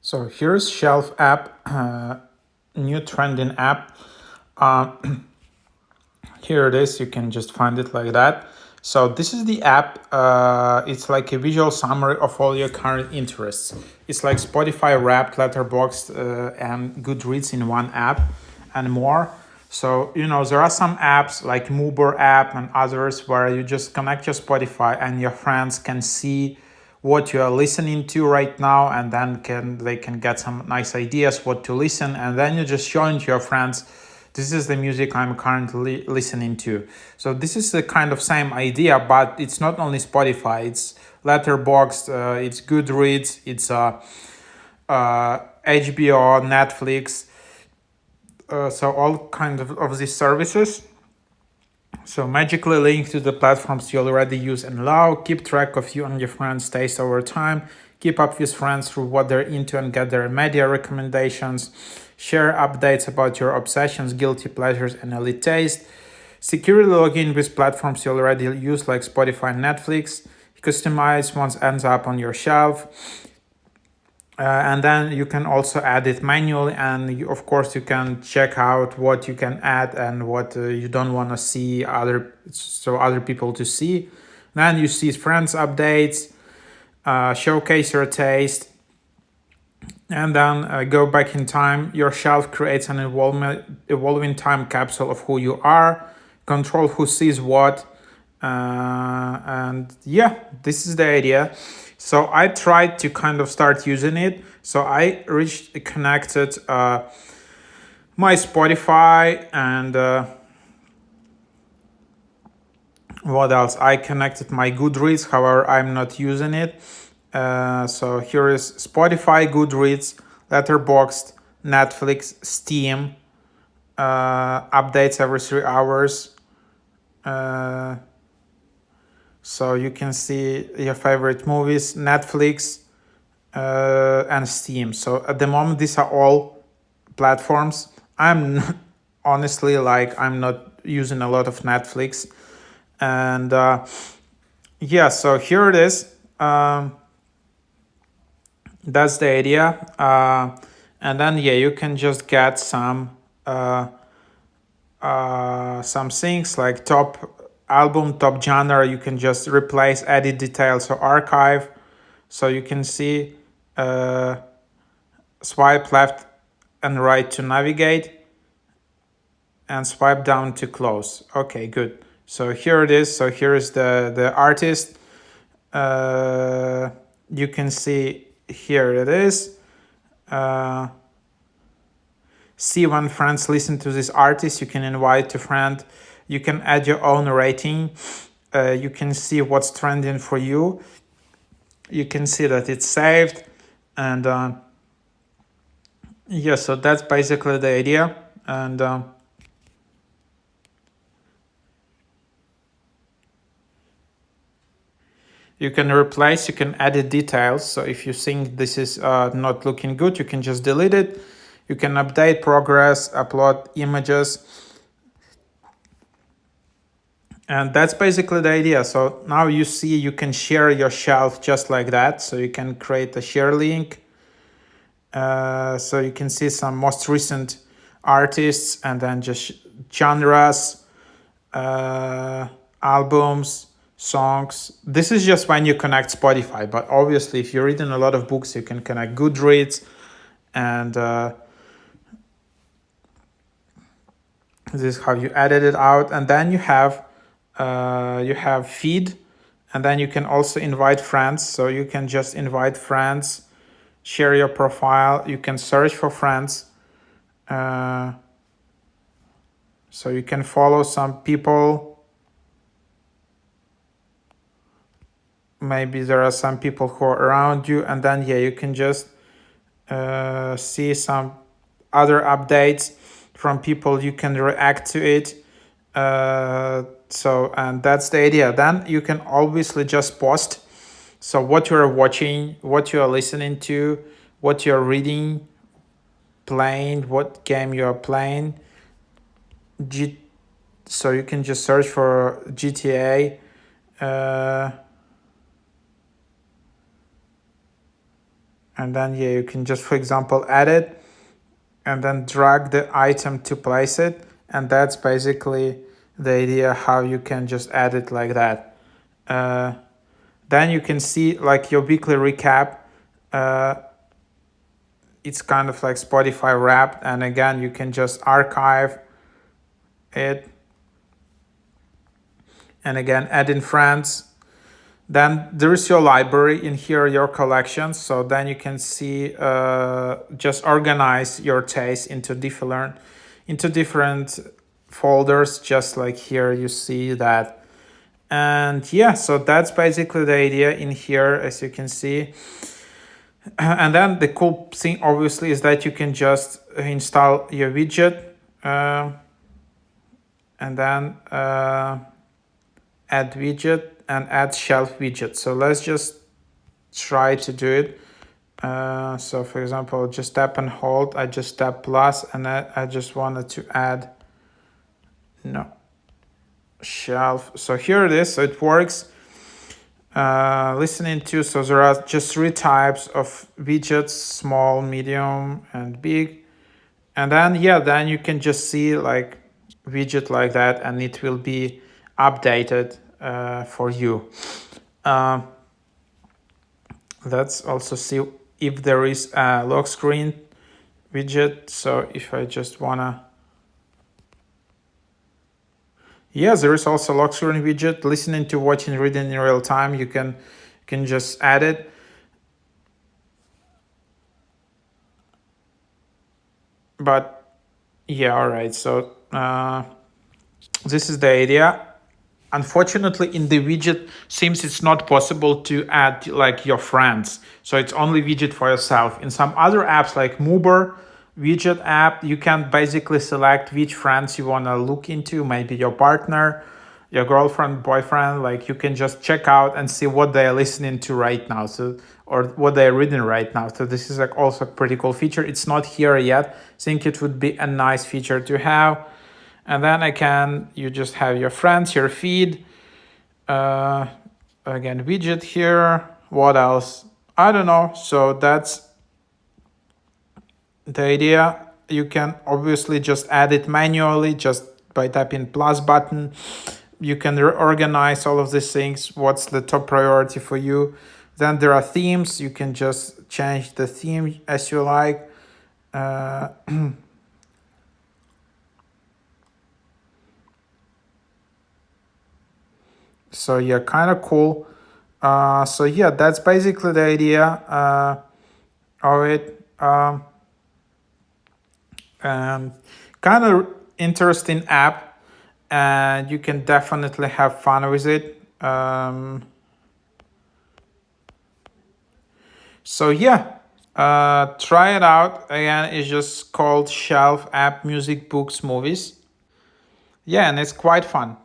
So here's Shelf app, new trending app. Uh, Here it is. You can just find it like that. So this is the app. It's like a visual summary of all your current interests. It's like Spotify Wrapped, Letterboxd, and Goodreads in one app, and more. So there are some apps like Muber app and others where you just connect your Spotify and your friends can see what you are listening to right now, and then they can get some nice ideas what to listen, and then you just show it to your friends. This is the music I'm currently listening to. So this is the kind of same idea, but it's not only Spotify. It's Letterboxd, it's Goodreads, it's HBO, Netflix. So all kind of these services. So magically link to the platforms you already use and love. Keep track of you and your friends' taste over time. Keep up with friends through what they're into and get their media recommendations. Share updates about your obsessions, guilty pleasures, and elite taste. Securely log in with platforms you already use like Spotify and Netflix. Customize once ends up on your shelf. And then you can also add it manually, and of course you can check out what you can add and what you don't want to see other people to see. Then you see friends updates, showcase your taste, and then go back in time. Your shelf creates an evolving time capsule of who you are. Control who sees what, and yeah, this is the idea. So I tried to kind of start using it. So I connected my Spotify and what else? I connected my Goodreads. However, I'm not using it. So here is Spotify, Goodreads, Letterboxd, Netflix, Steam, updates every 3 hours. So you can see your favorite movies, Netflix, and Steam. So at the moment, these are all platforms. I'm honestly I'm not using a lot of Netflix, and yeah. So here it is. That's the idea, and then yeah, you can just get some things like top album, top genre. You can just replace, edit details, or archive. So you can see swipe left and right to navigate, and swipe down to close. Okay, good. So here it is. So here is the artist. You can see here it is. See when friends listen to this artist, you can invite a friend. You can add your own rating. You can see what's trending for you. You can see that it's saved, and yeah, so that's basically the idea. And you can replace, you can edit details. So if you think this is not looking good, you can just delete it. You can update progress, upload images. And that's basically the idea. So now you see you can share your shelf just like that. So you can create a share link. So you can see some most recent artists, and then just genres, albums, songs. This is just when you connect Spotify, but obviously if you're reading a lot of books, you can connect Goodreads, and this is how you edit it out. And then you have feed, and then you can also invite friends. So you can just invite friends, share your profile. You can search for friends. So you can follow some people. Maybe there are some people who are around you, and then yeah, you can just see some other updates from people. You can react to it. So, and that's the idea. Then you can obviously just post. So what you're watching, what you are listening to, what you're reading, playing, what game you are playing. So you can just search for GTA. And then yeah, you can just, for example, add it and then drag the item to place it. And that's basically the idea how you can just add it like that. Then you can see like your weekly recap. It's kind of like Spotify wrapped, and again you can just archive it and again add in friends. Then there is your library in here, your collections. So then you can see just organize your taste into different folders, just like here you see that. And yeah, so that's basically the idea in here, as you can see. And then the cool thing obviously is that you can just install your widget and then add widget and add shelf widget. So let's just try to do it. So for example, just tap and hold. I just tap plus and I just wanted to add shelf. So here it is. So it works. Listening to, so there are just 3 types of widgets: small, medium, and big. And then yeah, then you can just see like widget like that, and it will be updated for you. Let's also see if there is a lock screen widget. So if I just wanna, yeah, there is also lock screen widget. Listening to, watching, reading in real time. You can just add it. But yeah, all right. So this is the idea. Unfortunately, in the widget, seems it's not possible to add like your friends. So it's only widget for yourself. In some other apps like Muber widget app, you can basically select which friends you want to look into, maybe your partner, your girlfriend, boyfriend. Like you can just check out and see what they're listening to right now, so or what they're reading right now. So this is like also a pretty cool feature. It's not here yet. I think it would be a nice feature to have. And then you just have your friends, your feed. Again, widget here. What else? I don't know. So that's the idea. You can obviously just add it manually just by tapping plus button. You can reorganize all of these things. What's the top priority for you? Then there are themes. You can just change the theme as you like. So yeah, kind of cool. So yeah, that's basically the idea of it. And kind of interesting app, and you can definitely have fun with it. So yeah, try it out. Again, it's just called Shelf App Music Books Movies. Yeah, and it's quite fun.